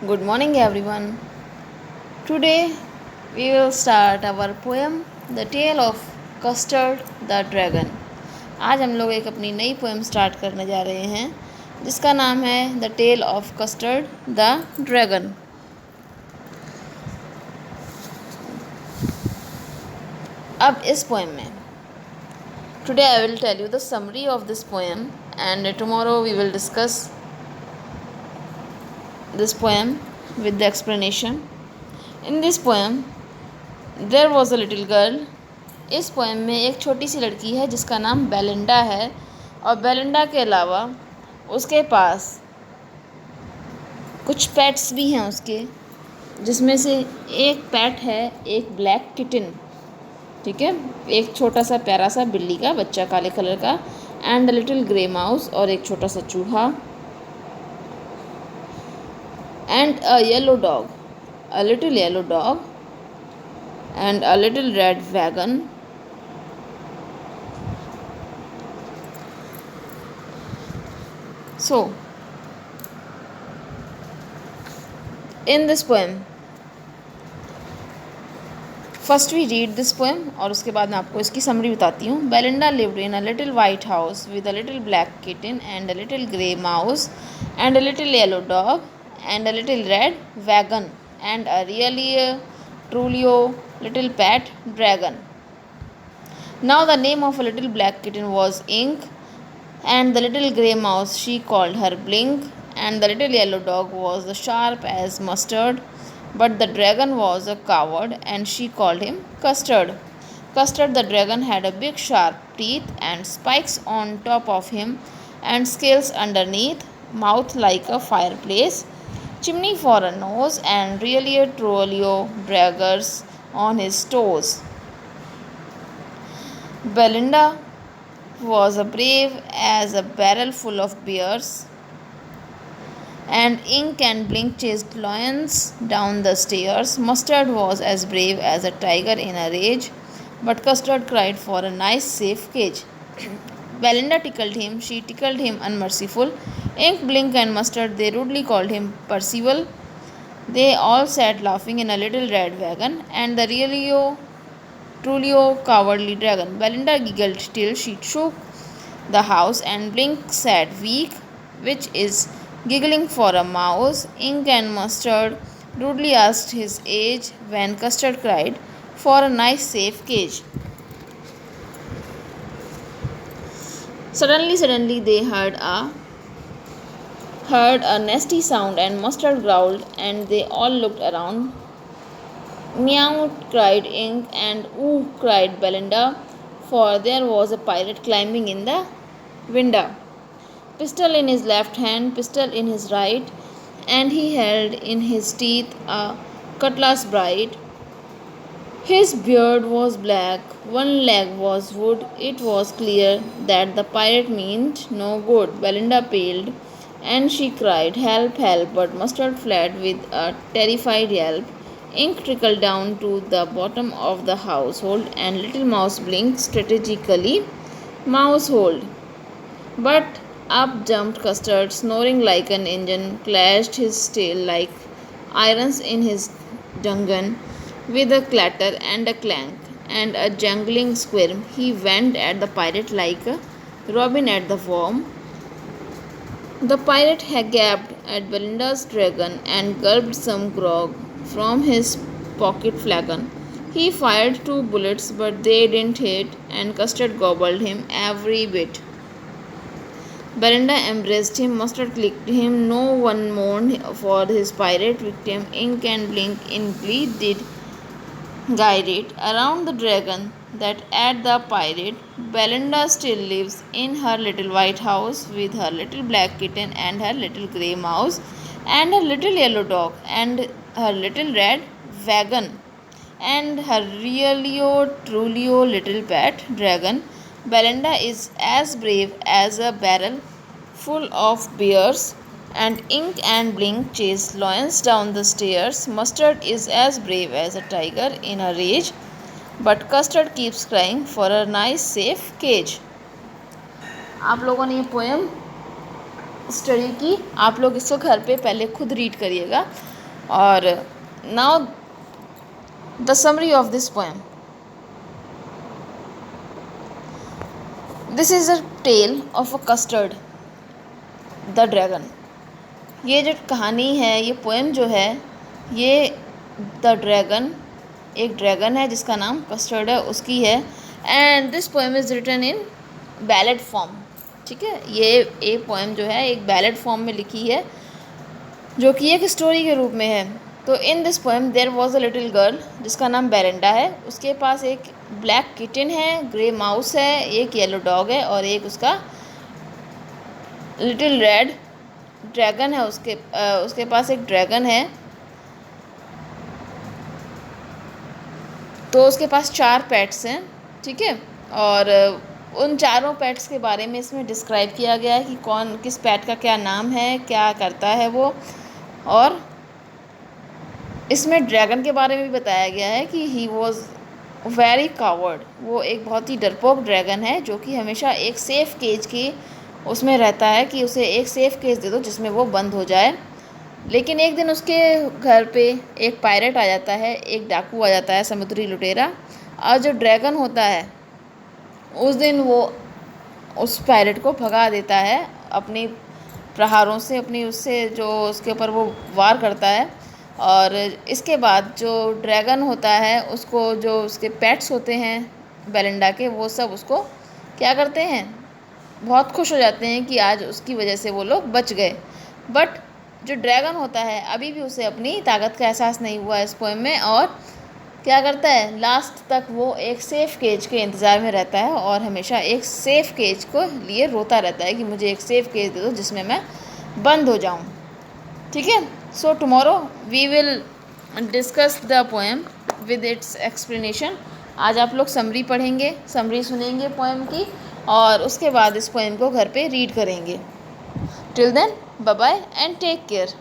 Good morning, everyone. Today we will start our poem The Tale of Custard the Dragon. आज हम लोग एक अपनी नई पोएम स्टार्ट करने जा रहे हैं जिसका नाम है the tale of custard the dragon. अब इस पोएम में today I will tell you the summary of this poem and tomorrow we will discuss this poem with the explanation. In this poem, there was a little girl. इस poem में एक छोटी सी लड़की है जिसका नाम बेलिंडा है और बेलिंडा के अलावा उसके पास कुछ पेट्स भी हैं उसके, जिसमें से एक पेट है एक ब्लैक किटन, ठीक है, एक छोटा सा प्यारा सा बिल्ली का बच्चा काले कलर का, and a little grey mouse और एक छोटा सा चूहा, and a yellow dog, a little yellow dog, and a little red wagon. So, in this poem, first we read this poem और उसके बाद मैं आपको इसकी समरी बताती हूँ. Belinda lived in a little white house with a little black kitten and a little grey mouse and a little yellow dog and a little red wagon and a truly little pet dragon. Now the name of a little black kitten was Ink, and the little grey mouse she called her Blink, and the little yellow dog was sharp as mustard, but the dragon was a coward and she called him Custard. Custard the dragon had a big sharp teeth and spikes on top of him and scales underneath, mouth like a fireplace, chimney for a nose, and really a trollio braggers on his toes. Belinda was brave as a barrel full of bears, and Ink and Blink chased lions down the stairs. Mustard was as brave as a tiger in a rage, but Custard cried for a nice safe cage. Belinda tickled him, she tickled him unmerciful. Ink, Blink, and Mustard, they rudely called him Percival. They all sat laughing in a little red wagon, and the truly cowardly dragon. Belinda giggled till she shook the house, and Blink sat weak, which is giggling for a mouse. Ink and Mustard rudely asked his age when Custard cried for a nice safe cage. Suddenly they heard a nasty sound, and Mustard growled, and they all looked around. Meow, cried Ink, and ooh, cried Belinda, for there was a pirate climbing in the window. Pistol in his left hand, pistol in his right, and he held in his teeth a cutlass bright. His beard was black, one leg was wood. It was clear that the pirate meant no good. Belinda paled, and she cried, "Help, help!" But Mustard fled with a terrified yelp. Ink trickled down to the bottom of the household, and Little Mouse blinked strategically. Mousehold. But up jumped Custard, snoring like an engine, clashed his tail like irons in his dungeon. With a clatter and a clank and a jangling squirm, he went at the pirate like a robin at the worm. The pirate gaped at Belinda's dragon and gulped some grog from his pocket flagon. He fired 2 bullets, but they didn't hit, and Custard gobbled him every bit. Belinda embraced him, Mustard clicked him, no one mourned for his pirate victim. Ink and Blink in glee did guide it around the dragon that at the pirate. Belinda still lives in her little white house with her little black kitten and her little grey mouse and her little yellow dog and her little red wagon and her truly little pet dragon. Belinda is as brave as a barrel full of bears, and Ink and Blink chase lions down the stairs. Mustard is as brave as a tiger in a rage, but Custard keeps crying for a nice safe cage. आप लोगों ने ये poem study की, आप लोग इसको घर पे पहले खुद रीड करिएगा। और now the summary of this poem. This is a tale of a custard the dragon. ये जो कहानी है, ये पोएम जो है, ये द ड्रैगन, एक ड्रैगन है जिसका नाम कस्टर्ड है, उसकी है। And this poem is written in ballad form. ठीक है, ये पोएम जो है एक बैलेड फॉर्म में लिखी है, जो कि एक स्टोरी के रूप में है। तो in this poem there was a little girl जिसका नाम बेलिंडा है। उसके पास एक ब्लैक किटन है, ग्रे माउस है, एक येलो डॉग है और एक उसका लिटिल रेड ड्रैगन है। उसके पास एक ड्रैगन है। तो उसके पास 4 पेट्स हैं। ठीक है, और उन चारों पेट्स के बारे में इसमें डिस्क्राइब किया गया है कि कौन किस पेट का क्या नाम है, क्या करता है वो। और इसमें ड्रैगन के बारे में भी बताया गया है कि ही वॉज वेरी कावर्ड। वो एक बहुत ही डरपोक ड्रैगन है जो कि हमेशा एक सेफ़ केज की उसमें रहता है कि उसे एक सेफ़ केज दे दो जिसमें वो बंद हो जाए। लेकिन एक दिन उसके घर पे एक पायरेट आ जाता है, एक डाकू आ जाता है, समुद्री लुटेरा। और जो ड्रैगन होता है उस दिन वो उस पायरेट को भगा देता है अपनी प्रहारों से, अपनी उससे जो उसके ऊपर वो वार करता है। और इसके बाद जो ड्रैगन होता है उसको जो उसके पेट्स होते हैं बेलिंडा के, वो सब उसको क्या करते हैं, बहुत खुश हो जाते हैं कि आज उसकी वजह से वो लोग बच गए। बट जो ड्रैगन होता है अभी भी उसे अपनी ताकत का एहसास नहीं हुआ इस पोएम में, और क्या करता है लास्ट तक वो एक सेफ़ केज के इंतज़ार में रहता है और हमेशा एक सेफ़ केज को लिए रोता रहता है कि मुझे एक सेफ़ केज दे दो जिसमें मैं बंद हो जाऊं। ठीक है, so tomorrow we will discuss the poem with its explanation. आज आप लोग समरी पढ़ेंगे, समरी सुनेंगे पोएम की, और उसके बाद इस पोएम को घर पे रीड करेंगे। Till then, bye bye and take care.